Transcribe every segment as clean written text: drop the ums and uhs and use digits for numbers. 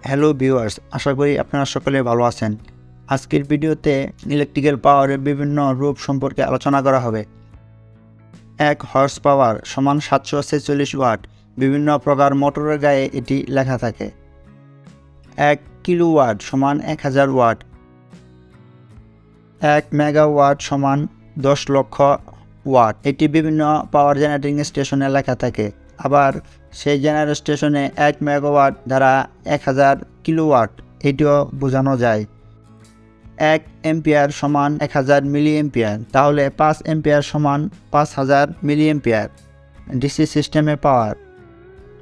Hello viewers, আশা করি আপনারা সকলে ভালো আছেন। আজকের ভিডিওতে ইলেকট্রিক্যাল পাওয়ারের বিভিন্ন রূপ সম্পর্কে আলোচনা করা হবে। 1 হর্স পাওয়ার সমান 746 ওয়াট। বিভিন্ন প্রকার মোটরের গায়ে এটি লেখা থাকে। 1 কিলোওয়াট সমান 1000 ওয়াট। 1 মেগাওয়াট সমান 10 লক্ষ ওয়াট। এটি বিভিন্ন পাওয়ার জেনারেটিং স্টেশনে লেখা থাকে। আবার সেই জেনারেটর স্টেশনে 1 মেগাওয়াট দ্বারা 1000 কিলোওয়াট এটিও বোঝানো যায়। 1 এম্পিয়ার সমান 1000 মিলি এম্পিয়ার, তাহলে 5 এম্পিয়ার সমান 5000 মিলি এম্পিয়ার। ডিসি সিস্টেমে পাওয়ার,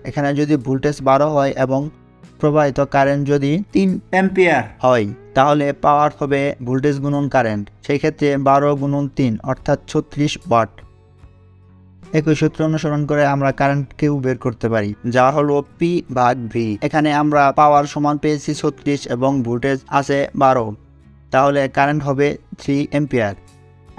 এখানে যদি ভোল্টেজ 12 হয় এবং প্রবাহিত কারেন্ট যদি 3 এম্পিয়ার হয়, তাহলে পাওয়ার হবে ভোল্টেজ গুণন কারেন্ট। সেই ক্ষেত্রে 12 গুণন 3 অর্থাৎ 36 ওয়াট। একই সূত্র অনুসরণ করে আমরা কারেন্টকেও বের করতে পারি, যা হলো পি ভাগ ভি। এখানে আমরা পাওয়ার সমান পেয়েছি 36 এবং ভোল্টেজ আছে 12, তাহলে কারেন্ট হবে 3 এম্পিয়ার।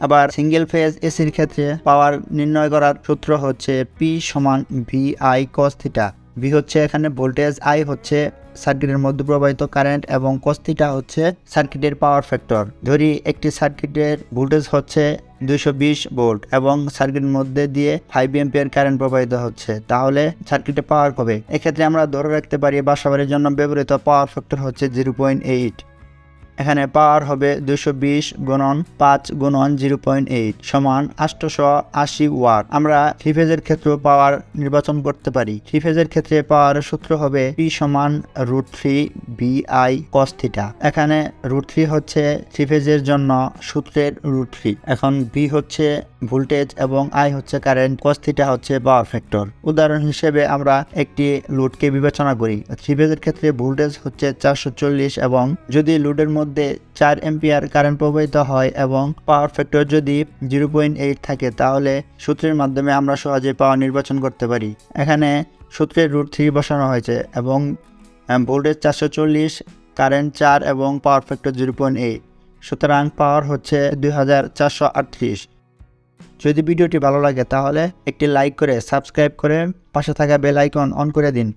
আবার সিঙ্গেল ফেজ এসির ক্ষেত্রে পাওয়ার নির্ণয় করার সূত্র হচ্ছে পি সমান V I cos theta. V হচ্ছে এখানে ভোল্টেজ, আই হচ্ছে সার্কিটের মধ্যে প্রবাহিত কারেন্ট এবং কস থিটা হচ্ছে সার্কিটের পাওয়ার ফ্যাক্টর। ধরি একটি সার্কিটের ভোল্টেজ হচ্ছে 220 ভোল্ট এবং সার্কিটের মধ্যে দিয়ে 5 এম্পিয়ার কারেন্ট প্রবাহিত হচ্ছে, তাহলে সার্কিটে পাওয়ার হবে। এক্ষেত্রে আমরা ধরে রাখতে পারি বাসাবাড়ির জন্য ব্যবহৃত পাওয়ার ফ্যাক্টর হচ্ছে 0.8। এখানে পাওয়ার হবে 220 গুণন 5 গুণন 0.8 সমান 880 ওয়াট। আমরা থ্রি ফেজের ক্ষেত্রে পাওয়ার নির্বাচন করতে পারি। থ্রি ফেজের ক্ষেত্রে পাওয়ারের সূত্র হবে P সমান √3 VI cos থিটা। এখানে √3 হচ্ছে থ্রি ফেজের জন্য সূত্রের √3। এখন V হচ্ছে ভোল্টেজ এবং I হচ্ছে কারেন্ট, cos থিটা হচ্ছে পাওয়ার ফ্যাক্টর। উদাহরণ হিসেবে আমরা একটি লোডকে বিবেচনা করি। থ্রি ফেজের ক্ষেত্রে ভোল্টেজ হচ্ছে 440 এবং যদি লোডের মধ্যে 4 এম্পিয়ার কারেন্ট প্রবাহিত হয় এবং পাওয়ার ফ্যাক্টর যদি 0.8 থাকে, তাহলে সূত্রের মাধ্যমে আমরা সহজে পাওয়ার নির্বাচন করতে পারি। এখানে সূত্রের √3 বসানো হয়েছে এবং ভোল্টেজ 440, কারেন্ট 4 এবং পাওয়ার ফ্যাক্টর 0.8, সুতরাং পাওয়ার হচ্ছে 2438। যদি ভিডিওটি ভালো লাগে তাহলে একটি লাইক করে সাবস্ক্রাইব করে পাশে থাকা বেল আইকন অন করে দিন।